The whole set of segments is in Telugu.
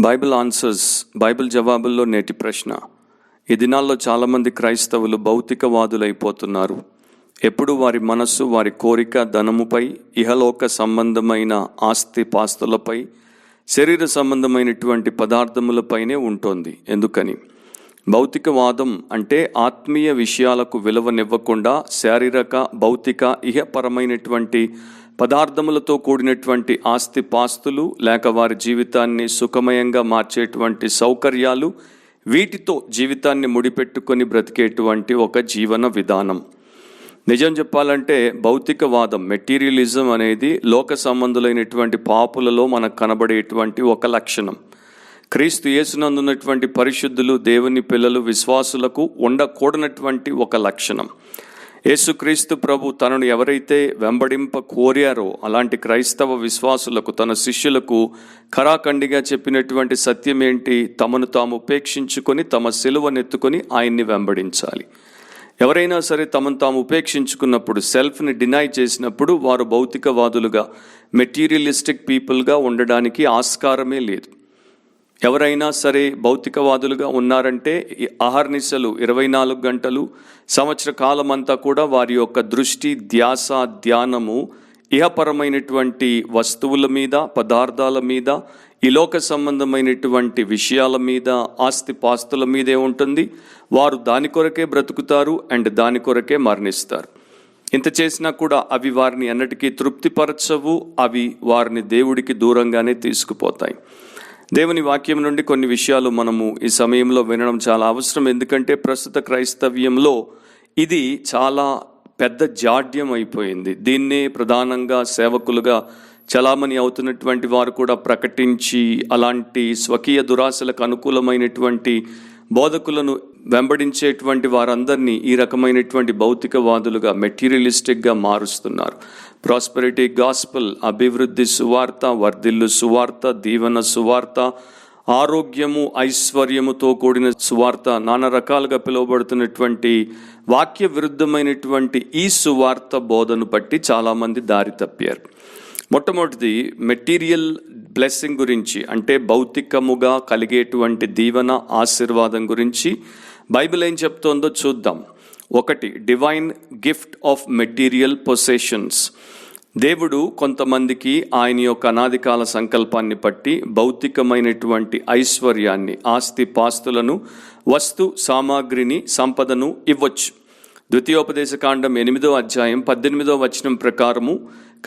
బైబిల్ ఆన్సర్స్, బైబిల్ జవాబుల్లో నేటి ప్రశ్న. ఈ దినాల్లో చాలామంది క్రైస్తవులు భౌతికవాదులైపోతున్నారు. ఎప్పుడు వారి మనస్సు, వారి కోరిక ధనముపై, ఇహలోక సంబంధమైన ఆస్తి పాస్తులపై, శరీర సంబంధమైనటువంటి పదార్థములపైనే ఉంటుంది. ఎందుకని? భౌతికవాదం అంటే ఆత్మీయ విషయాలకు విలువనివ్వకుండా శారీరక, భౌతిక, ఇహపరమైనటువంటి పదార్థములతో కూడినటువంటి ఆస్తి పాస్తులు లేక వారి జీవితాన్ని సుఖమయంగా మార్చేటువంటి సౌకర్యాలు, వీటితో జీవితాన్ని ముడిపెట్టుకొని బ్రతికేటువంటి ఒక జీవన విధానం. నిజం చెప్పాలంటే భౌతికవాదం, మెటీరియలిజం అనేది లోక సంబంధులైనటువంటి పాపులలో మనకు కనబడేటువంటి ఒక లక్షణం. క్రీస్తు యేసునందున్నటువంటి పరిశుద్ధులు, దేవుని పిల్లలు, విశ్వాసులకు ఉండకూడనటువంటి ఒక లక్షణం. యేసుక్రీస్తు ప్రభు తనను ఎవరైతే వెంబడింప కోరారో అలాంటి క్రైస్తవ విశ్వాసులకు, తన శిష్యులకు ఖరాఖండిగా చెప్పినటువంటి సత్యం ఏంటి? తమను తాము ఉపేక్షించుకొని తమ సిలువనెత్తుకొని ఆయన్ని వెంబడించాలి. ఎవరైనా సరే తమను తాము ఉపేక్షించుకున్నప్పుడు, సెల్ఫ్ని డినై చేసినప్పుడు వారు భౌతికవాదులుగా, మెటీరియలిస్టిక్ పీపుల్గా ఉండడానికి ఆస్కారమే లేదు. ఎవరైనా సరే భౌతికవాదులుగా ఉన్నారంటే అహర్నిశలు 24 గంటలు సంవత్సర కాలం అంతా కూడా వారి యొక్క దృష్టి, ధ్యాస, ధ్యానము ఇహపరమైనటువంటి వస్తువుల మీద, పదార్థాల మీద, ఈ లోక సంబంధమైనటువంటి విషయాల మీద, ఆస్తి పాస్తుల మీదే ఉంటుంది. వారు దాని కొరకే బ్రతుకుతారు అండ్ దాని కొరకే మరణిస్తారు. ఇంత చేసినా కూడా అవి వారిని ఎన్నటికీ తృప్తిపరచవు. అవి వారిని దేవుడికి దూరంగానే తీసుకుపోతాయి. దేవుని వాక్యం నుండి కొన్ని విషయాలు మనము ఈ సమయంలో వినడం చాలా అవసరం. ఎందుకంటే ప్రస్తుత క్రైస్తవ్యంలో ఇది చాలా పెద్ద జాడ్యం అయిపోయింది. దీన్నే ప్రధానంగా సేవకులుగా చలామణి అవుతున్నటువంటి వారు కూడా ప్రకటించి అలాంటి స్వకీయ దురాశలకు అనుకూలమైనటువంటి బోధకులను వెంబడించేటువంటి వారందరినీ ఈ రకమైనటువంటి భౌతికవాదులుగా, మెటీరియలిస్టిక్గా మారుస్తున్నారు. ప్రాస్పెరిటీ గాస్పల్, అభివృద్ధి సువార్త, వర్ధిల్లు సువార్త, దీవెన సువార్త, ఆరోగ్యము, ఐశ్వర్యముతో కూడిన సువార్త, నానా రకాలుగా పిలువబడుతున్నటువంటి వాక్య విరుద్ధమైనటువంటి ఈ సువార్త బోధను బట్టి చాలామంది దారి తప్పారు. మొట్టమొదటిది మెటీరియల్ బ్లెస్సింగ్ గురించి, అంటే భౌతికముగా కలిగేటువంటి దీవెన, ఆశీర్వాదం గురించి బైబిల్ ఏం చెప్తోందో చూద్దాం. 1, divine gift of material possessions. దేవుడు కొంతమందికి ఆయన యొక్క అనాదికాల సంకల్పాన్ని బట్టి భౌతికమైనటువంటి ఐశ్వర్యాన్ని, ఆస్తి పాస్తులను, వస్తు సామాగ్రిని, సంపదను ఇవ్వచ్చు. ద్వితీయోపదేశకాండం 8వ అధ్యాయం 18వ వచనం ప్రకారము,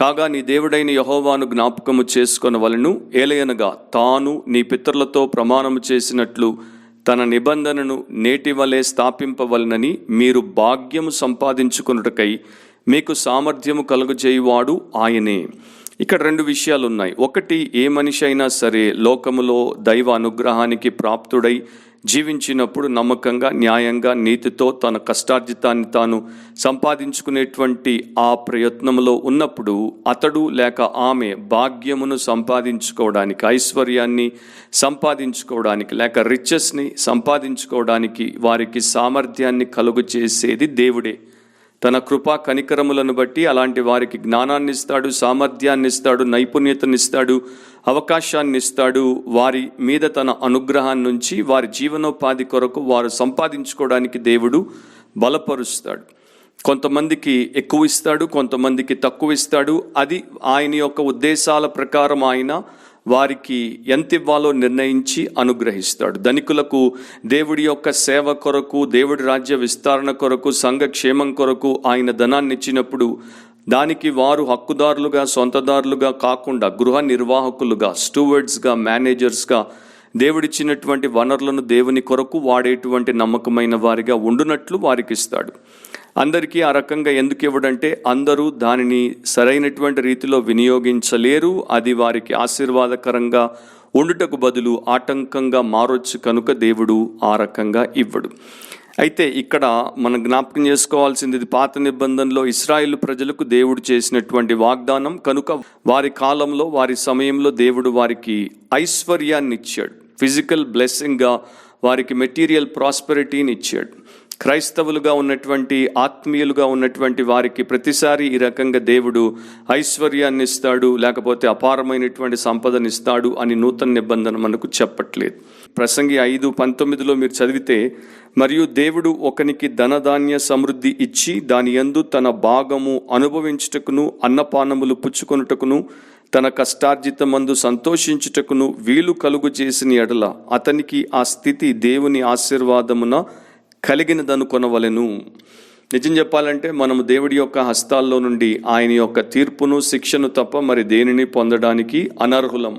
కాగా నీ దేవుడైన యెహోవాను జ్ఞాపకము చేసుకొనవలెను, ఏలయనగా తాను నీ పితరులతో ప్రమాణము చేసినట్లు తన నిబంధనను నేటి వలె స్థాపింపవలనని మీరు భాగ్యము సంపాదించుకొనుటకై మీకు సామర్థ్యము కలుగజేయువాడు ఆయనే. ఇక్కడ 2 విషయాలు ఉన్నాయి. 1, ఏ మనిషి అయినా సరే లోకములో దైవ అనుగ్రహానికి ప్రాప్తుడై జీవించినప్పుడు నమ్మకంగా, న్యాయంగా, నీతితో తన కష్టార్జితాన్ని తాను సంపాదించుకునేటువంటి ఆ ప్రయత్నంలో ఉన్నప్పుడు అతడు లేక ఆమె భాగ్యమును సంపాదించుకోవడానికి, ఐశ్వర్యాన్ని సంపాదించుకోవడానికి, లేక రిచెస్ని సంపాదించుకోవడానికి వారికి సామర్థ్యాన్ని కలుగు చేసేది దేవుడే. తన కృపా కనికరములను బట్టి అలాంటి వారికి జ్ఞానాన్ని ఇస్తాడు, సామర్థ్యాన్ని ఇస్తాడు, నైపుణ్యతనిస్తాడు, అవకాశాన్ని ఇస్తాడు. వారి మీద తన అనుగ్రహాన్ని నుంచి వారి జీవనోపాధి కొరకు వారు సంపాదించుకోవడానికి దేవుడు బలపరుస్తాడు. కొంతమందికి ఎక్కువ ఇస్తాడు, కొంతమందికి తక్కువ ఇస్తాడు. అది ఆయన యొక్క ఉద్దేశాల ప్రకారం ఆయన వారికి ఎంత ఇవ్వాలో నిర్ణయించి అనుగ్రహిస్తాడు. ధనికులకు దేవుడి యొక్క సేవ కొరకు, దేవుడి రాజ్య విస్తరణ కొరకు, సంఘ క్షేమం కొరకు ఆయన ధనాన్ని ఇచ్చినప్పుడు దానికి వారు హక్కుదారులుగా, సొంతదారులుగా కాకుండా గృహ నిర్వాహకులుగా, స్టూవర్డ్స్గా, మేనేజర్స్గా దేవుడిచ్చినటువంటి వనరులను దేవుని కొరకు వాడేటువంటి నమ్మకమైన వారిగా ఉండునట్లు వారికి ఇస్తాడు. అందరికీ ఆ రకంగా ఎందుకు ఇవ్వడంటే అందరూ దానిని సరైనటువంటి రీతిలో వినియోగించలేరు. అది వారికి ఆశీర్వాదకరంగా ఉండుటకు బదులు ఆటంకంగా మారొచ్చు కనుక దేవుడు ఆ రకంగా ఇవ్వడు. అయితే ఇక్కడ మనం జ్ఞాపకం చేసుకోవాల్సింది, పాత నిబంధనలో ఇశ్రాయేలు ప్రజలకు దేవుడు చేసినటువంటి వాగ్దానం కనుక వారి కాలంలో, వారి సమయంలో దేవుడు వారికి ఐశ్వర్యాన్ని ఇచ్చాడు. ఫిజికల్ బ్లెస్సింగ్గా వారికి మెటీరియల్ ప్రాస్పెరిటీని ఇచ్చాడు. క్రైస్తవులుగా ఉన్నటువంటి ఆత్మీయులుగా ఉన్నటువంటి వారికి ప్రతిసారి ఈ రకంగా దేవుడు ఐశ్వర్యాన్ని ఇస్తాడు, లేకపోతే అపారమైనటువంటి సంపదను ఇస్తాడు అని నూతన నిబంధన మనకు చెప్పట్లేదు. ప్రసంగి 5:19 మీరు చదివితే, మరియు దేవుడు ఒకనికి ధనధాన్య సమృద్ధి ఇచ్చి దాని యందు తన భాగము అనుభవించుటకును అన్నపానములు పుచ్చుకొనుటకును తన కష్టార్జితమందు సంతోషించుటకును వీలు కలుగు చేసిన ఎడల అతనికి ఆ స్థితి దేవుని ఆశీర్వాదమున కలిగినదనుకొనవలెను. నిజం చెప్పాలంటే మనము దేవుడి యొక్క హస్తాల్లో నుండి ఆయన యొక్క తీర్పును శిక్షను తప్ప మరి దేనిని పొందడానికి అనర్హులం.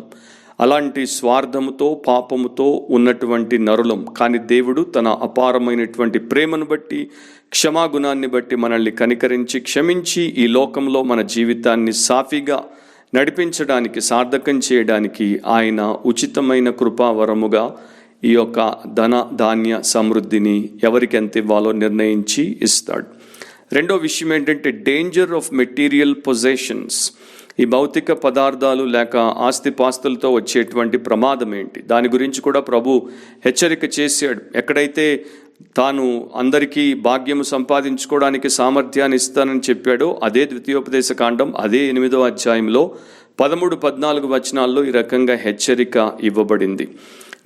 అలాంటి స్వార్థముతో పాపముతో ఉన్నటువంటి నరులం. కానీ దేవుడు తన అపారమైనటువంటి ప్రేమను బట్టి క్షమాగుణాన్ని బట్టి మనల్ని కనికరించి క్షమించి ఈ లోకంలో మన జీవితాన్ని సాఫీగా నడిపించడానికి సార్థకం చేయడానికి ఆయన ఉచితమైన కృపావరముగా ఈ యొక్క ధన ధాన్య సమృద్ధిని ఎవరికి ఎంత ఇవ్వాలో నిర్ణయించి ఇస్తాడు. రెండో విషయం ఏంటంటే డేంజర్ ఆఫ్ మెటీరియల్ పొజెషన్స్. ఈ భౌతిక పదార్థాలు లేక ఆస్తిపాస్తులతో వచ్చేటువంటి ప్రమాదం ఏంటి, దాని గురించి కూడా ప్రభు హెచ్చరిక చేశాడు. ఎక్కడైతే తాను అందరికీ భాగ్యము సంపాదించుకోవడానికి సామర్థ్యాన్ని ఇస్తానని చెప్పాడో అదే ద్వితీయోపదేశ కాండం అదే 8వ అధ్యాయంలో 13-14 వచనాల్లో ఈ రకంగా హెచ్చరిక ఇవ్వబడింది.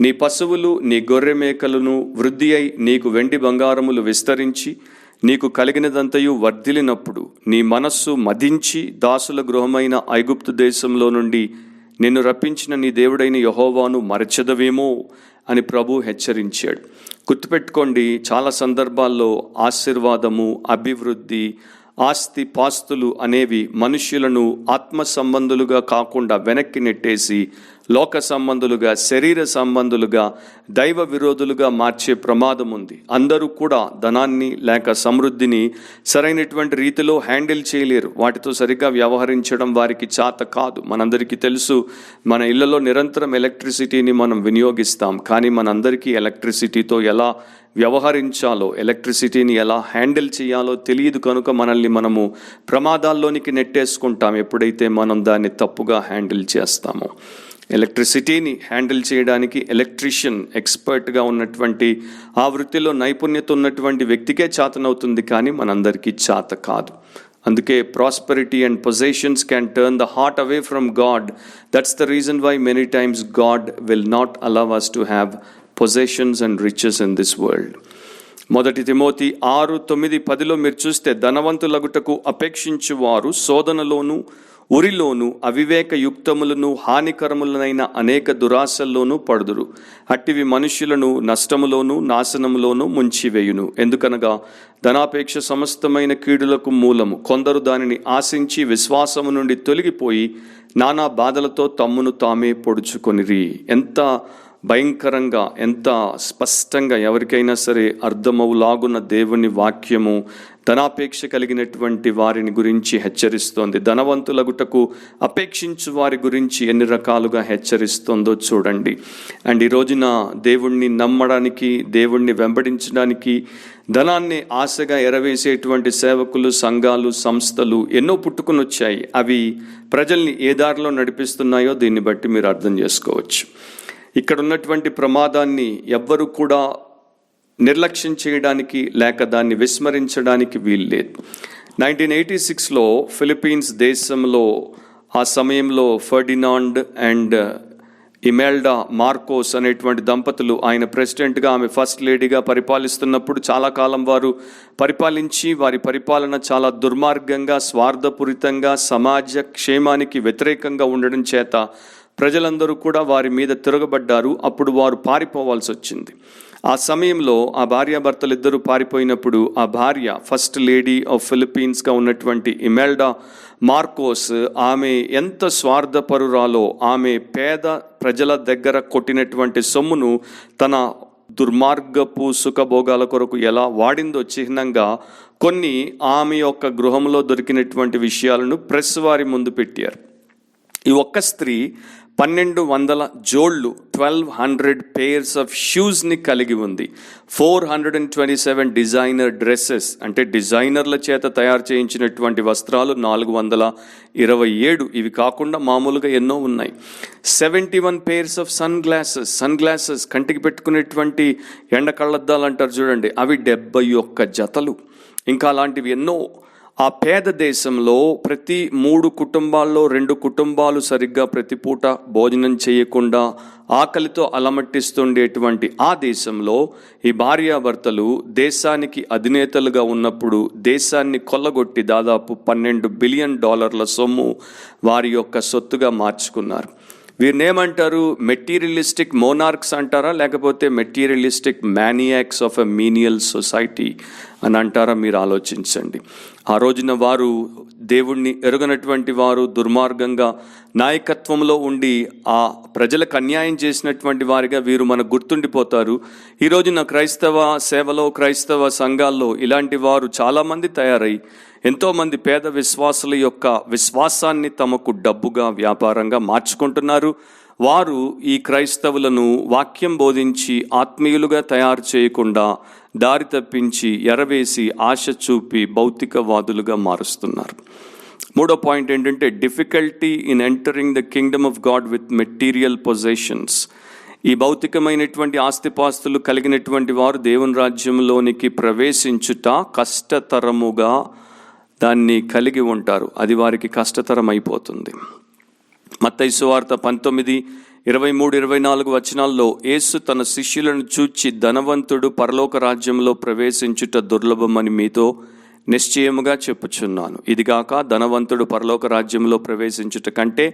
నీ పశువులు నీ గొర్రె మేకలను వృద్ధి అయి నీకు వెండి బంగారములు విస్తరించి నీకు కలిగినదంతయు వర్ధిలినప్పుడు నీ మనస్సు మదించి దాసుల గృహమైన ఐగుప్తు దేశంలో నుండి నిన్ను రప్పించిన నీ దేవుడైన యెహోవాను మరచెదవేమో అని ప్రభు హెచ్చరించాడు. గుర్తుపెట్టుకోండి, చాలా సందర్భాల్లో ఆశీర్వాదము, అభివృద్ధి, ఆస్తి పాస్తులు అనేవి మనుష్యులను ఆత్మ సంబంధులుగా కాకుండా వెనక్కి నెట్టేసి లోక సంబంధులుగా, శరీర సంబంధులుగా, దైవ విరోధులుగా మార్చే ప్రమాదం ఉంది. అందరూ కూడా ధనాన్ని లేక సమృద్ధిని సరైనటువంటి రీతిలో హ్యాండిల్ చేయలేరు. వాటితో సరిగ్గా వ్యవహరించడం వారికి చేత కాదు. మనందరికీ తెలుసు, మన ఇళ్లలో నిరంతరం ఎలక్ట్రిసిటీని మనం వినియోగిస్తాం. కానీ మనందరికీ ఎలక్ట్రిసిటీతో ఎలా వ్యవహరించాలో, ఎలక్ట్రిసిటీని ఎలా హ్యాండిల్ చేయాలో తెలియదు. కనుక మనల్ని మనము ప్రమాదాల్లోనికి నెట్టేసుకుంటాం ఎప్పుడైతే మనం దాన్ని తప్పుగా హ్యాండిల్ చేస్తామో. ఎలక్ట్రిసిటీని హ్యాండిల్ చేయడానికి ఎలక్ట్రీషియన్, ఎక్స్పర్ట్గా ఉన్నటువంటి ఆ వృత్తిలో నైపుణ్యత ఉన్నటువంటి వ్యక్తికే చేతనవుతుంది, కానీ మనందరికీ చేత కాదు. అందుకే prosperity and possessions can turn the heart away from God. That's the reason why many times God will not allow us to have possessions and riches in this world. 1 Timothy 6:9-10 మీరు చూస్తే, ధనవంతులగుటకు అపేక్షించు వారు శోధనలోను ఉరిలోను అవివేక యుక్తములను హానికరములనైన అనేక దురాశల్లోనూ పడుదురు. అట్టివి మనుష్యులను నష్టములోను నాశనములోను ముంచివేయును. ఎందుకనగా ధనాపేక్ష సమస్తమైన కీడులకు మూలము. కొందరు దానిని ఆశించి విశ్వాసము నుండి తొలగిపోయి నానా బాధలతో తమ్మును తామే పొడుచుకొనిరి. ఎంత భయంకరంగా, ఎంత స్పష్టంగా ఎవరికైనా సరే అర్థమవులాగున్న దేవుని వాక్యము ధనాపేక్ష కలిగినటువంటి వారిని గురించి హెచ్చరిస్తోంది. ధనవంతులగుటకు అపేక్షించు వారి గురించి ఎన్ని రకాలుగా హెచ్చరిస్తుందో చూడండి. అండ్ ఈ రోజున దేవుణ్ణి నమ్మడానికి, దేవుణ్ణి వెంబడించడానికి ధనాన్ని ఆశగా ఎరవేసేటువంటి సేవకులు, సంఘాలు, సంస్థలు ఎన్నో పుట్టుకుని వచ్చాయి. అవి ప్రజల్ని ఏ దారిలో నడిపిస్తున్నాయో దీన్ని బట్టి మీరు అర్థం చేసుకోవచ్చు. ఇక్కడ ఉన్నటువంటి ప్రమాదాన్ని ఎవ్వరు కూడా నిర్లక్ష్యం చేయడానికి లేక దాన్ని విస్మరించడానికి వీల్లేదు. 1986లో ఫిలిప్పీన్స్ దేశంలో ఆ సమయంలో ఫెర్డినాండ్ అండ్ ఇమెల్డా మార్కోస్ అనేటువంటి దంపతులు, ఆయన ప్రెసిడెంట్గా, ఆమె ఫస్ట్ లేడీగా పరిపాలిస్తున్నప్పుడు చాలా కాలం వారు పరిపాలించి వారి పరిపాలన చాలా దుర్మార్గంగా, స్వార్థపూరితంగా, సమాజ క్షేమానికి వ్యతిరేకంగా ఉండడం చేత ప్రజలందరూ కూడా వారి మీద తిరగబడ్డారు. అప్పుడు వారు పారిపోవాల్సి వచ్చింది. ఆ సమయంలో ఆ భార్యాభర్తలు ఇద్దరు పారిపోయినప్పుడు ఆ భార్య, ఫస్ట్ లేడీ ఆఫ్ ఫిలిప్పీన్స్గా ఉన్నటువంటి ఇమెల్డా మార్కోస్, ఆమె ఎంత స్వార్థపరురాలో, ఆమె పేద ప్రజల దగ్గర కొట్టినటువంటి సొమ్మును తన దుర్మార్గపు సుఖభోగాల కొరకు ఎలా వాడిందో చిహ్నంగా కొన్ని ఆమె యొక్క గృహంలో దొరికినటువంటి విషయాలను ప్రెస్ వారి ముందు పెట్టారు. ఈ ఒక్క స్త్రీ 1200 జోళ్ళు 1200 pairs ఆఫ్ షూస్ని కలిగి ఉంది. 427 డిజైనర్ డ్రెస్సెస్, అంటే డిజైనర్ల చేత తయారు చేయించినటువంటి వస్త్రాలు 427. ఇవి కాకుండా మామూలుగా ఎన్నో ఉన్నాయి. 71 pairs ఆఫ్ సన్ గ్లాసెస్ కంటికి పెట్టుకునేటువంటి ఎండ కళ్ళద్దాలు అంటారు చూడండి, అవి 71 జతలు. ఇంకా అలాంటివి ఎన్నో. ఆ పేద దేశంలో ప్రతి 3 కుటుంబాల్లో 2 కుటుంబాలు సరిగ్గా ప్రతి పూట భోజనం చేయకుండా ఆకలితో అలమట్టిస్తుండేటువంటి ఆ దేశంలో ఈ భార్యాభర్తలు దేశానికి అధినేతలుగా ఉన్నప్పుడు దేశాన్ని కొల్లగొట్టి దాదాపు $12 బిలియన్ సొమ్ము వారి యొక్క సొత్తుగా మార్చుకున్నారు. వీరినేమంటారు? మెటీరియలిస్టిక్ మోనార్క్స్ అంటారా, లేకపోతే materialistic maniacs of a menial society అని అంటారా? మీరు ఆలోచించండి. ఆ రోజున వారు దేవుణ్ణి ఎరుగనటువంటి వారు, దుర్మార్గంగా నాయకత్వంలో ఉండి ఆ ప్రజలకు అన్యాయం చేసినటువంటి వారిగా వీరు మనకు గుర్తుండిపోతారు. ఈ రోజున క్రైస్తవ సేవలో, క్రైస్తవ సంఘాల్లో ఇలాంటి వారు చాలామంది తయారై ఎంతోమంది పేద విశ్వాసుల యొక్క విశ్వాసాన్ని తమకు డబ్బుగా, వ్యాపారంగా మార్చుకుంటున్నారు. వారు ఈ క్రైస్తవులను వాక్యం బోధించి ఆత్మీయులుగా తయారు చేయకుండా దారి తప్పించి, ఎరవేసి, ఆశ చూపి భౌతికవాదులుగా మారుస్తున్నారు. మూడో పాయింట్ ఏంటంటే difficulty in entering the Kingdom of God with material possessions. ఈ భౌతికమైనటువంటి ఆస్తిపాస్తులు కలిగినటువంటి వారు దేవుని రాజ్యంలోనికి ప్రవేశించుట కష్టతరముగా దాన్ని కలిగి ఉంటారు. అది వారికి కష్టతరం అయిపోతుంది. మత్తయి సువార్త 19:23-24 వచనాల్లో యేసు తన శిష్యులను చూచి, ధనవంతుడు పరలోక రాజ్యంలో ప్రవేశించుట దుర్లభమని మీతో నిశ్చయముగా చెప్పుచున్నాను. ఇదిగాక ధనవంతుడు పరలోక రాజ్యంలో ప్రవేశించుట కంటే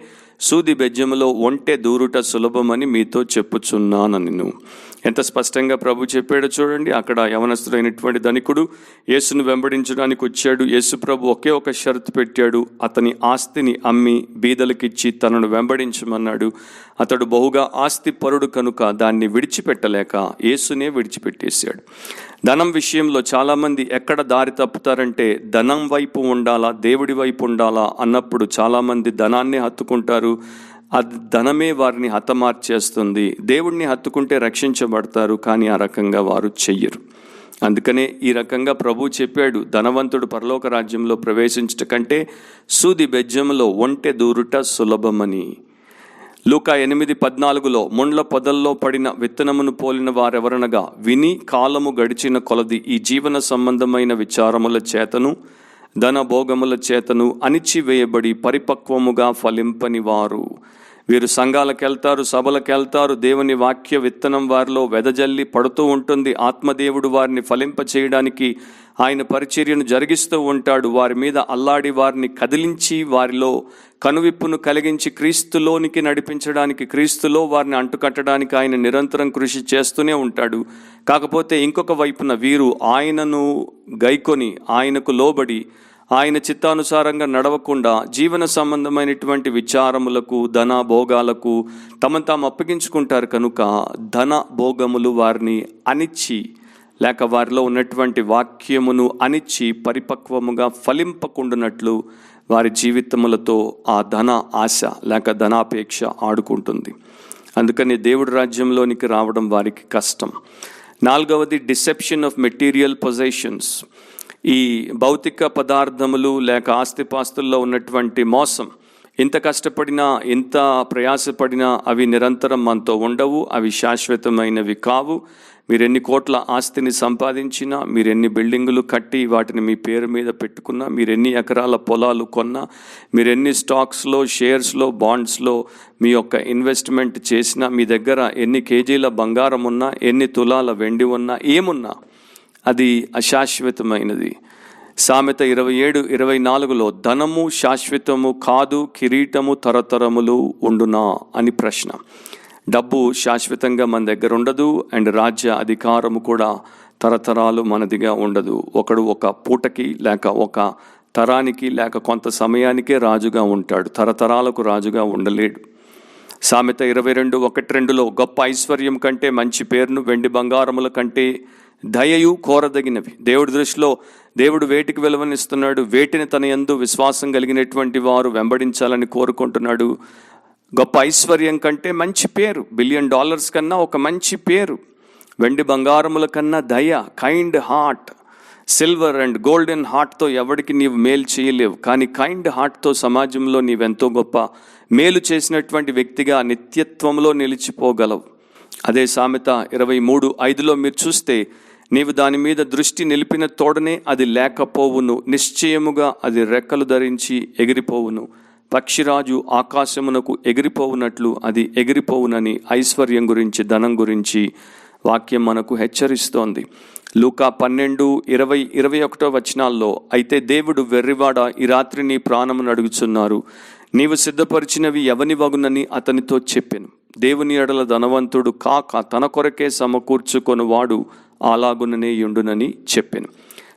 సూది బెజ్జములో ఒంటె దూరుట సులభమని మీతో చెప్పుచున్నాను. ఎంత స్పష్టంగా ప్రభు చెప్పాడో చూడండి. అక్కడ యవనస్తుడైనటువంటి ధనికుడు యేసును వెంబడించడానికి వచ్చాడు. యేసు ప్రభు ఒకే ఒక షరతు పెట్టాడు. అతని ఆస్తిని అమ్మి బీదలకిచ్చి తనను వెంబడించమన్నాడు. అతడు బహుగా ఆస్తి పరుడు కనుక దాన్ని విడిచిపెట్టలేక యేసునే విడిచిపెట్టేశాడు. ధనం విషయంలో చాలామంది ఎక్కడ దారి తప్పుతారంటే, ధనం వైపు ఉండాలా, దేవుడి వైపు ఉండాలా అన్నప్పుడు చాలామంది ధనాన్ని హత్తుకుంటారు. అది ధనమే వారిని హతమార్చేస్తుంది. దేవుడిని హత్తుకుంటే రక్షించబడతారు, కానీ ఆ రకంగా వారు చెయ్యరు. అందుకనే ఈ రకంగా ప్రభు చెప్పాడు, ధనవంతుడు పరలోక రాజ్యంలో ప్రవేశించట కంటే సూది బెజ్జంలో ఒంటె దూరుట సులభమని. లూకా 8:14 ముండ్ల పొదల్లో పడిన విత్తనమును పోలిన వారెవరనగా, విని కాలము గడిచిన కొలది ఈ జీవన సంబంధమైన విచారముల చేతను ధన భోగముల చేతను అణిచివేయబడి పరిపక్వముగా ఫలింపని వారు. వీరు సంఘాలకు వెళ్తారు, సభలకు వెళ్తారు. దేవుని వాక్య విత్తనం వారిలో వెదజల్లి పడుతూ ఉంటుంది. ఆత్మదేవుడు వారిని ఫలింప చేయడానికి ఆయన పరిచర్యను జరిగిస్తూ ఉంటాడు. వారి మీద అల్లాడి వారిని కదిలించి వారిలో కనువిప్పును కలిగించి క్రీస్తులోనికి నడిపించడానికి, క్రీస్తులో వారిని అంటుకట్టడానికి ఆయన నిరంతరం కృషి చేస్తూనే ఉంటాడు. కాకపోతే ఇంకొక వైపున వీరు ఆయనను గైకొని, ఆయనకు లోబడి, ఆయన చిత్తానుసారంగా నడవకుండా జీవన సంబంధమైనటువంటి విచారములకు, ధన భోగాలకు తమను తాము అప్పగించుకుంటారు. కనుక ధన భోగములు వారిని అణిచి, లేక వారిలో ఉన్నటువంటి వాక్యమును అణిచి పరిపక్వముగా ఫలింపకుండానట్లు వారి జీవితములతో ఆ ధన ఆశ లేక ధనాపేక్ష ఆడుకుంటుంది. అందుకని దేవుడి రాజ్యంలోనికి రావడం వారికి కష్టం. నాలుగవది డిసెప్షన్ ఆఫ్ మెటీరియల్ పొజెషన్స్. ఈ భౌతిక పదార్థములు లేక ఆస్తిపాస్తుల్లో ఉన్నటువంటి మోసం. ఇంత కష్టపడినా, ఇంత ప్రయాసపడినా అవి నిరంతరం మనతో ఉండవు. అవి శాశ్వతమైనవి కావు. మీరెన్ని కోట్ల ఆస్తిని సంపాదించినా, మీరెన్ని బిల్డింగులు కట్టి వాటిని మీ పేరు మీద పెట్టుకున్నా, మీరెన్ని ఎకరాల పొలాలు కొన్నా, మీరెన్ని స్టాక్స్లో, షేర్స్లో, బాండ్స్లో మీ యొక్క ఇన్వెస్ట్మెంట్ చేసినా, మీ దగ్గర ఎన్ని కేజీల బంగారం ఉన్నా, ఎన్ని తులాల వెండి ఉన్నా, ఏమున్నా అది అశాశ్వతమైనది. సామెత 27:24 ధనము శాశ్వతము కాదు, కిరీటము తరతరములు ఉండునా అని ప్రశ్న. డబ్బు శాశ్వతంగా మన దగ్గర ఉండదు, అండ్ రాజ్య అధికారము కూడా తరతరాలు మనదిగా ఉండదు. ఒకడు ఒక పూటకి లేక ఒక తరానికి లేక కొంత సమయానికే రాజుగా ఉంటాడు, తరతరాలకు రాజుగా ఉండలేడు. సామెత 22:1-2 గొప్ప ఐశ్వర్యం కంటే మంచి పేరును, వెండి బంగారముల కంటే దయయు కోరదగినవి. దేవుడి దృష్టిలో దేవుడు వేటికి విలువనిస్తున్నాడు? వేటిని తన యందు విశ్వాసం కలిగినటువంటి వారు వెంబడించాలని కోరుకుంటున్నాడు. గొప్ప ఐశ్వర్యం కంటే మంచి పేరు, $1 బిలియన్ కన్నా ఒక మంచి పేరు, వెండి బంగారముల కన్నా దయ, kind heart, silver and golden హార్ట్తో ఎవరికి నీవు మేలు చేయలేవు. కానీ కైండ్ హార్ట్తో సమాజంలో నీవెంతో గొప్ప మేలు చేసినటువంటి వ్యక్తిగా నిత్యత్వంలో నిలిచిపోగలవు. అదే సామెత 23:5లో మీరు చూస్తే, నీవు దాని మీద దృష్టి నిలిపిన తోడనే అది లేకపోవును, నిశ్చయముగా అది రెక్కలు ధరించి ఎగిరిపోవును, పక్షిరాజు ఆకాశమునకు ఎగిరిపోవునట్లు అది ఎగిరిపోవునని ఐశ్వర్యం గురించి, ధనం గురించి వాక్యం మనకు హెచ్చరిస్తోంది. లూకా 12:20-21 అయితే దేవుడు, వెర్రివాడ, ఈ రాత్రి నీ ప్రాణమును అడుగుచున్నారు, నీవు సిద్ధపరిచినవి ఎవని వగునని అతనితో చెప్పెను. దేవుని ఎడల ధనవంతుడు కాక తన కొరకే సమకూర్చుకొనువాడు అలాగుననే యుండునని చెప్పెను.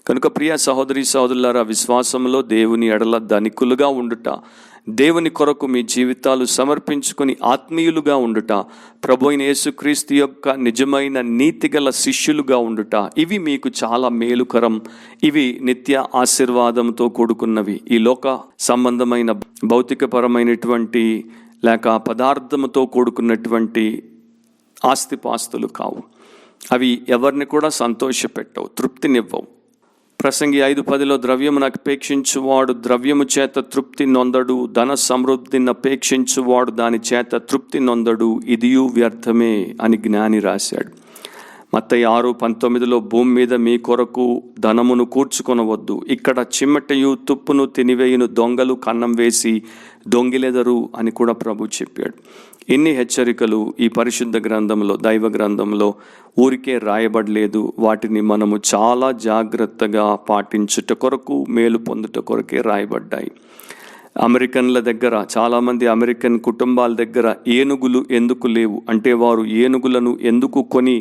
కనుక ప్రియ సహోదరి సహోదరులారా, విశ్వాసంలో దేవుని ఎడల ధనికులుగా ఉండుట, దేవుని కొరకు మీ జీవితాలు సమర్పించుకొని ఆత్మీయులుగా ఉండుట, ప్రభు అయిన యేసుక్రీస్తు యొక్క నిజమైన నీతిగల శిష్యులుగా ఉండుట, ఇవి మీకు చాలా మేలుకరం. ఇవి నిత్య ఆశీర్వాదంతో కూడుకున్నవి. ఈ లోక సంబంధమైన భౌతికపరమైనటువంటి లేక పదార్థముతో కూడుకున్నటువంటి ఆస్తిపాస్తులు కావు. అవి ఎవరిని కూడా సంతోషపెట్టవు, తృప్తినివ్వవు. ప్రసంగి 5:10 ద్రవ్యమును అపేక్షించువాడు ద్రవ్యము చేత తృప్తి నొందడు, ధన సమృద్ధిని అపేక్షించువాడు దాని చేత తృప్తి నొందడు, ఇదియు వ్యర్థమే అని జ్ఞాని రాశాడు. మత్తయి 6:19 భూమి మీద మీ కొరకు ధనమును కూర్చుకొనవద్దు, ఇక్కడ చిమ్మటయు తుప్పును తినివేయును దొంగలు కన్నం వేసి దొంగిలెదరు అని కూడా ప్రభు చెప్పాడు. ఇన్ని హెచ్చరికలు ఈ పరిశుద్ధ గ్రంథంలో, దైవ గ్రంథంలో ఊరికే రాయబడలేదు. వాటిని మనము చాలా జాగ్రత్తగా పాటించుట కొరకు, మేలు పొందుట కొరకే రాయబడ్డాయి. అమెరికన్ల దగ్గర, చాలామంది అమెరికన్ కుటుంబాల దగ్గర ఏనుగులు ఎందుకు లేవు అంటే, వారు ఏనుగులను ఎందుకు కొని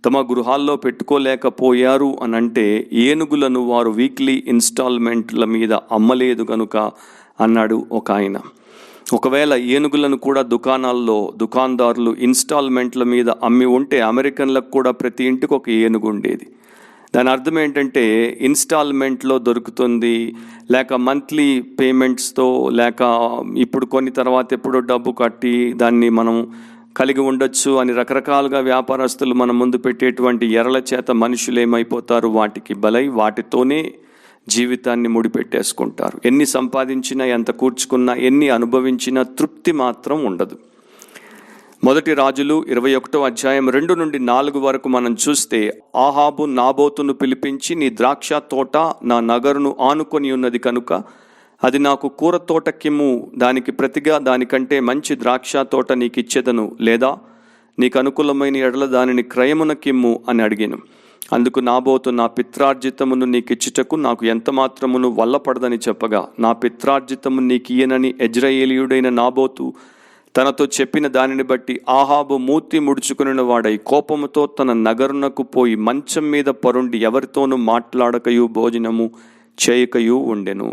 తమ గృహాల్లో పెట్టుకోలేకపోయారు అని అంటే, ఏనుగులను వారు వీక్లీ ఇన్స్టాల్మెంట్ల మీద అమ్మలేదు కనుక అన్నాడు ఒక ఆయన. ఒకవేళ ఏనుగులను కూడా దుకాణదారులు ఇన్స్టాల్మెంట్ల మీద అమ్మి ఉంటే అమెరికన్లకు కూడా ప్రతి ఇంటికి ఒక ఏనుగు ఉండేది. దాని అర్థం ఏంటంటే, ఇన్స్టాల్మెంట్లో దొరుకుతుంది, లేక మంత్లీ పేమెంట్స్తో, లేక ఇప్పుడు కొన్ని తర్వాత ఎప్పుడో డబ్బు కట్టి దాన్ని మనం కలిగి ఉండొచ్చు అని రకరకాలుగా వ్యాపారస్తులు మన ముందు పెట్టేటువంటి ఎరల చేత మనుషులు ఏమైపోతారు, వాటికి బలై వాటితోనే జీవితాన్ని ముడిపెట్టేసుకుంటారు. ఎన్ని సంపాదించినా, ఎంత కూర్చుకున్నా, ఎన్ని అనుభవించినా తృప్తి మాత్రం ఉండదు. 1 రాజులు 21:2-4 వరకు మనం చూస్తే, ఆహాబు నాబోతును పిలిపించి, నీ ద్రాక్ష తోట నా నగరును ఆనుకొని ఉన్నది కనుక అది నాకు కూర తోట కిమ్ము, దానికి ప్రతిగా దానికంటే మంచి ద్రాక్ష తోట నీకు ఇచ్చేదను, లేదా నీకు అనుకూలమైన ఎడల దానిని క్రయమున కిమ్ము అని అడిగాను. అందుకు నాబోతు, నా పిత్రార్జితమును నీకు ఇచ్చుటకు నాకు ఎంత మాత్రమును వల్లపడదని చెప్పగా, నా పిత్రార్జితము నీకు ఇయ్యనని యెజ్రెయేలీయుడైన నాబోతు తనతో చెప్పిన దానిని బట్టి ఆహాబు మూతి ముడుచుకుని వాడై కోపముతో తన నగరునకు పోయి మంచం మీద పరుండి ఎవరితోనూ మాట్లాడకయు భోజనము చేయకయు ఉండెను.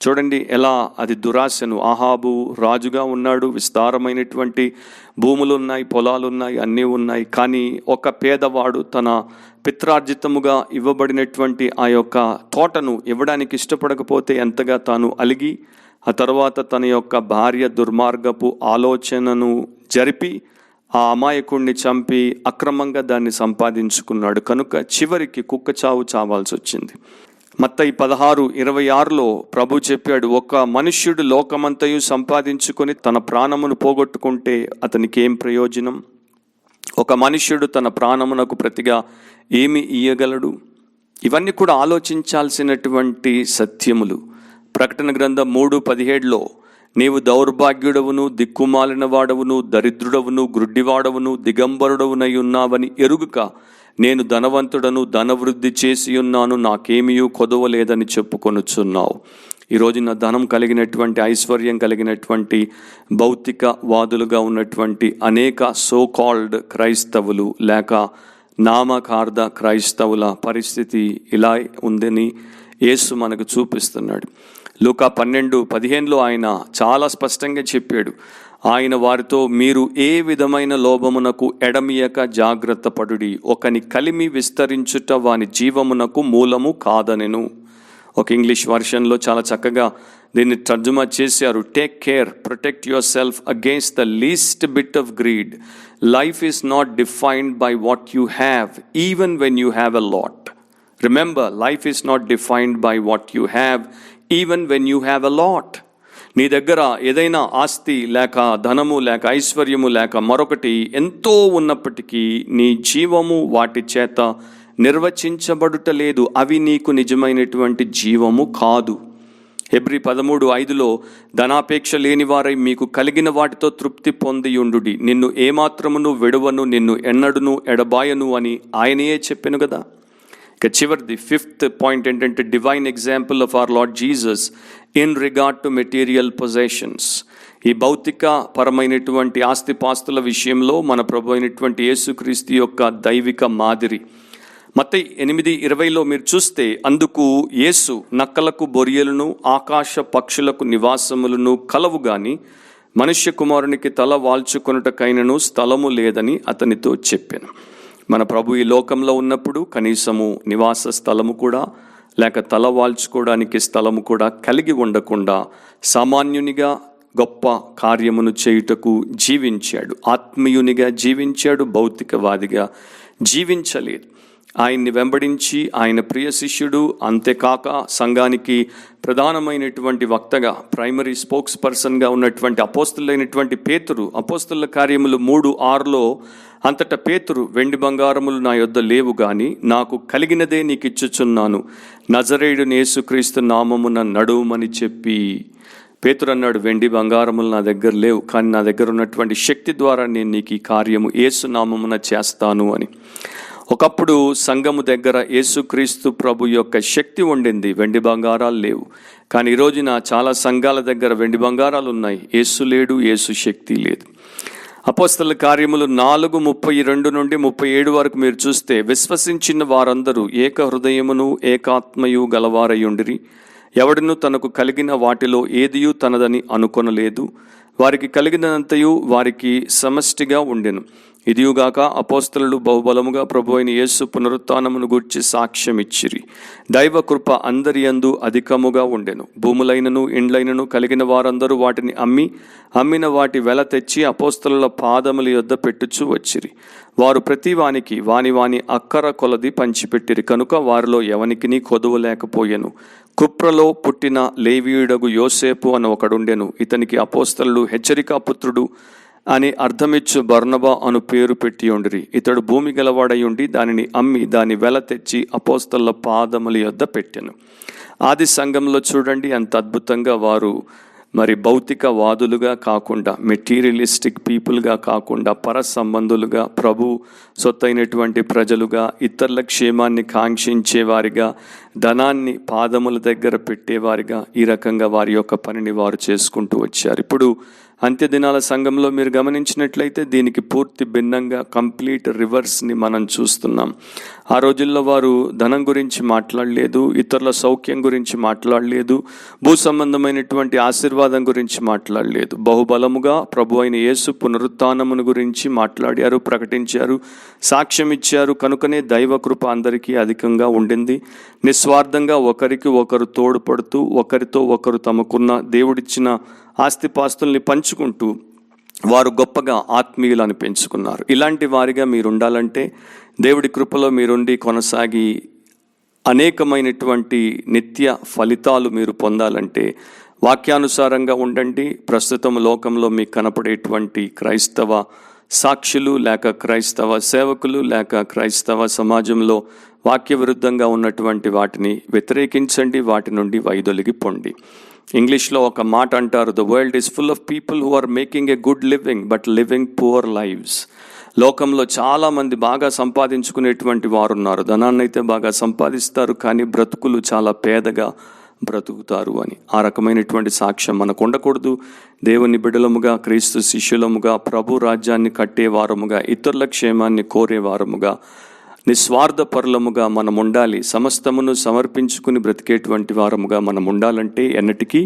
చూడండి ఎలా అది దురాశను. ఆహాబు రాజుగా ఉన్నాడు, విస్తారమైనటువంటి భూములు ఉన్నాయి, పొలాలు ఉన్నాయి, అన్నీ ఉన్నాయి. కానీ ఒక పేదవాడు తన పిత్రార్జితముగా ఇవ్వబడినటువంటి ఆ యొక్క తోటను ఇవ్వడానికి ఇష్టపడకపోతే ఎంతగా తాను అలిగి, ఆ తర్వాత తన యొక్క భార్య దుర్మార్గపు ఆలోచనను జరిపి ఆ అమాయకుణ్ణి చంపి అక్రమంగా దాన్ని సంపాదించుకున్నాడు. కనుక చివరికి కుక్క చావు చావాల్సి వచ్చింది. మత్తయి 16:26 ప్రభు చెప్పాడు, ఒక మనుష్యుడు లోకమంతయు సంపాదించుకొని తన ప్రాణమును పోగొట్టుకుంటే అతనికి ఏం ప్రయోజనం? ఒక మనుష్యుడు తన ప్రాణమునకు ప్రతిగా ఏమి ఇయ్యగలడు? ఇవన్నీ కూడా ఆలోచించాల్సినటువంటి సత్యములు. ప్రకటన గ్రంథం 3:17 నీవు దౌర్భాగ్యుడవును, దిక్కుమాలిన వాడవును, దరిద్రుడవును, గ్రుడ్డివాడవును, దిగంబరుడవునై ఉన్నావని ఎరుగుక నేను ధనవంతుడను, ధనవృద్ధి చేసి ఉన్నాను, నాకేమీయూ కొదవలేదని చెప్పుకొనుచున్నావు. ఈరోజు నా ధనం కలిగినటువంటి, ఐశ్వర్యం కలిగినటువంటి భౌతిక వాదులుగా ఉన్నటువంటి అనేక సోకాల్డ్ క్రైస్తవులు లేక నామకార్థ క్రైస్తవుల పరిస్థితి ఇలా ఉందని యేసు మనకు చూపిస్తున్నాడు. లూకా 12:15 ఆయన చాలా స్పష్టంగా చెప్పాడు. ఆయన వారితో, మీరు ఏ విధమైన లోభమునకు ఎడమియక జాగ్రత్త పడుడి, ఒకని కలిమి విస్తరించుట వాని జీవమునకు మూలము కాదనెను. ఒక ఇంగ్లీష్ వర్షన్లో చాలా చక్కగా దీన్ని తర్జుమా చేశారు. Take care, protect your self against the least bit of greed. Life is not defined by what you have even when you have a lot. Remember, life is not defined by what you have even when you have a lot. నీ దగ్గర ఏదైనా ఆస్తి లేక ధనము లేక ఐశ్వర్యము లేక మరొకటి ఎంతో ఉన్నప్పటికీ నీ జీవము వాటి చేత నిర్వచించబడుటలేదు. అవి నీకు నిజమైనటువంటి జీవము కాదు. హెబ్రీ 13:5 ధనాపేక్ష లేని వారై మీకు కలిగిన వాటితో తృప్తి పొందియుండుడి, నిన్ను ఏమాత్రమును విడువను, నిన్ను ఎన్నడును ఎడబాయను అని ఆయనే చెప్పెను కదా. ఇక చివరిది 5th పాయింట్ ఏంటంటే divine example of our Lord Jesus in regard to material possessions. ఈ భౌతిక పరమైనటువంటి ఆస్తిపాస్తుల విషయంలో మన ప్రభు అయినటువంటి యేసుక్రీస్తు యొక్క దైవిక మాదిరి. మత్తయి 8:20 మీరు చూస్తే, అందుకు యేసు నక్కలకు బొరియలను ఆకాశ పక్షులకు నివాసములను కలవు గాని మనుష్య కుమారునికి తల వాల్చుకొనుటకైనను స్థలము లేదని అతనితో చెప్పాను. మన ప్రభు ఈ లోకంలో ఉన్నప్పుడు కనీసము నివాస స్థలము కూడా లేక తల వాల్చుకోవడానికి స్థలము కూడా కలిగి ఉండకుండా సామాన్యునిగా గొప్ప కార్యమును చేయుటకు జీవించాడు. ఆత్మీయునిగా జీవించాడు, భౌతికవాదిగా జీవించలేదు. ఆయన్ని వెంబడించి ఆయన ప్రియ శిష్యుడు, అంతేకాక సంఘానికి ప్రధానమైనటువంటి వక్తగా ప్రైమరీ స్పోక్స్ పర్సన్గా ఉన్నటువంటి అపోస్తులైనటువంటి పేతురు, అపోస్తుల కార్యములు 3:6 అంతటా పేతురు, వెండి బంగారములు నా యొద్ద లేవు గాని నాకు కలిగినదే నీకు ఇచ్చుచున్నాను, నజరేయుడైన యేసుక్రీస్తు నామమున నడువుమని చెప్పి. పేతురు అన్నాడు, వెండి బంగారములు నా దగ్గర లేవు, కానీ నా దగ్గర ఉన్నటువంటి శక్తి ద్వారా నేను నీకు ఈ కార్యము యేసు నామమున చేస్తాను అని. ఒకప్పుడు సంఘము దగ్గర యేసుక్రీస్తు ప్రభు యొక్క శక్తి ఉండింది, వెండి బంగారాలు లేవు. కానీ ఈ రోజున చాలా సంఘాల దగ్గర వెండి బంగారాలు ఉన్నాయి, యేసు లేడు, యేసు శక్తి లేదు. అపోస్తల కార్యములు 4:32 నుండి 37 వరకు మీరు చూస్తే, విశ్వసించిన వారందరూ ఏక హృదయమును ఏకాత్మయు గలవారయుండిరి, ఎవడును తనకు కలిగిన వాటిలో ఏదియూ తనదని అనుకొనలేదు, వారికి కలిగినంతయు వారికి సమష్టిగా ఉండెను. ఇదియుగాక అపోస్తలులు బహుబలముగా ప్రభు అయిన యేసు పునరుత్థానమును గూర్చి సాక్ష్యం ఇచ్చిరి. దైవ కృప అందరి యందు అధికముగా ఉండెను. భూములైనను ఇండ్లైనను కలిగిన వారందరూ వాటిని అమ్మిన వాటి వెల తెచ్చి అపోస్తలుల పాదముల యొద్ద పెట్టుచూ వచ్చిరి. వారు ప్రతి వానికి వాని అక్కర కొలది పంచిపెట్టిరి కనుక వారిలో ఎవనికిని కొదువ లేకపోయెను. కుప్రలో పుట్టిన లేవీయుడగు యోసేపు అని ఒకడుండెను. ఇతనికి అపోస్తలులు హెచ్చరికా పుత్రుడు అని అర్థమిచ్చు బర్నబా అను పేరు పెట్టి ఉండిరి. ఇతడు భూమి గలవాడై ఉండి దానిని అమ్మి దాని వెల తెచ్చి అపోస్తలుల పాదముల యొద్ద పెట్టెను. ఆది సంఘంలో చూడండి ఎంత అద్భుతంగా వారు మరి భౌతిక వాదులుగా కాకుండా, మెటీరియలిస్టిక్ పీపుల్గా కాకుండా, పర సంబంధులుగా, ప్రభు సొత్తైనటువంటి ప్రజలుగా, ఇతరుల క్షేమాన్ని కాంక్షించేవారిగా, ధనాన్ని పాదముల దగ్గర పెట్టేవారిగా ఈ రకంగా వారి యొక్క పనిని వారు చేసుకుంటూ వచ్చారు. ఇప్పుడు అంత్యదినాల సంఘంలో మీరు గమనించినట్లయితే దీనికి పూర్తి భిన్నంగా కంప్లీట్ రివర్స్ని మనం చూస్తున్నాం. ఆ రోజుల్లో వారు ధనం గురించి మాట్లాడలేదు, ఇతరుల సౌఖ్యం గురించి మాట్లాడలేదు, భూ సంబంధమైనటువంటి ఆశీర్వాదం గురించి మాట్లాడలేదు. బహుబలముగా ప్రభు అయిన యేసు పునరుత్థానమును గురించి మాట్లాడారు, ప్రకటించారు, సాక్ష్యం ఇచ్చారు. కనుకనే దైవ కృప అందరికీ అధికంగా ఉండింది. నిస్వార్థంగా ఒకరికి ఒకరు తోడ్పడుతూ ఒకరితో ఒకరు తమకున్న దేవుడిచ్చిన ఆస్తిపాస్తుల్ని పంచుకుంటూ వారు గొప్పగా ఆత్మీయులను పెంచుకున్నారు. ఇలాంటి వారిగా మీరు ఉండాలంటే, దేవుడి కృపలో మీరుండి కొనసాగి అనేకమైనటువంటి నిత్య ఫలితాలు మీరు పొందాలంటే వాక్యానుసారంగా ఉండండి. ప్రస్తుతం లోకంలో మీకు కనపడేటువంటి క్రైస్తవ సాక్షులు లేక క్రైస్తవ సేవకులు లేక క్రైస్తవ సమాజంలో వాక్య విరుద్ధంగా ఉన్నటువంటి వాటిని వ్యతిరేకించండి, వాటి నుండి వైదొలిగి పొండి. ఇంగ్లీష్లో ఒక మాట అంటారు, the world is full of people who are making a good living but living poor lives. లోకంలో చాలామంది బాగా సంపాదించుకునేటువంటి వారు ఉన్నారు, ధనాన్ని అయితే బాగా సంపాదిస్తారు, కానీ బ్రతుకులు చాలా పేదగా బ్రతుకుతారు అని. ఆ రకమైనటువంటి సాక్ష్యం మనకు ఉండకూడదు. దేవుని బిడ్డలముగా, క్రీస్తు శిష్యులముగా, ప్రభు రాజ్యాన్ని కట్టేవారముగా, ఇతరుల క్షేమాన్ని కోరేవారముగా, నిస్వార్థపరులముగా మనం ఉండాలి. సమస్తమును సమర్పించుకుని బ్రతికేటువంటి వారముగా మనం ఉండాలంటే ఎన్నటికీ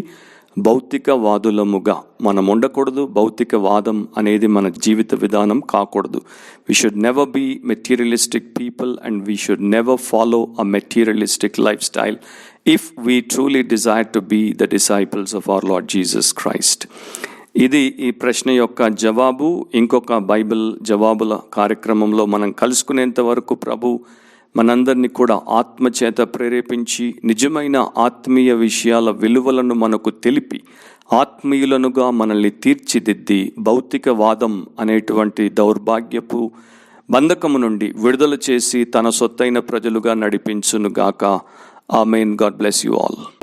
భౌతికవాదులముగా మనం ఉండకూడదు. భౌతికవాదం అనేది మన జీవిత విధానం కాకూడదు. We should never be materialistic people and we should never follow a materialistic life style if we truly desire to be the disciples of our Lord Jesus Christ. ఇది ఈ ప్రశ్న యొక్క జవాబు. ఇంకొక బైబిల్ జవాబుల కార్యక్రమంలో మనం కలుసుకునేంత వరకు ప్రభు మనందరినీ కూడా ఆత్మచేత ప్రేరేపించి నిజమైన ఆత్మీయ విషయాల విలువలను మనకు తెలిపి ఆత్మీయులనుగా మనల్ని తీర్చిదిద్ది భౌతికవాదం అనేటువంటి దౌర్భాగ్యపు బంధకము నుండి విడుదల చేసి తన సొత్తైన ప్రజలుగా నడిపించునుగాక. Amen. God bless you all.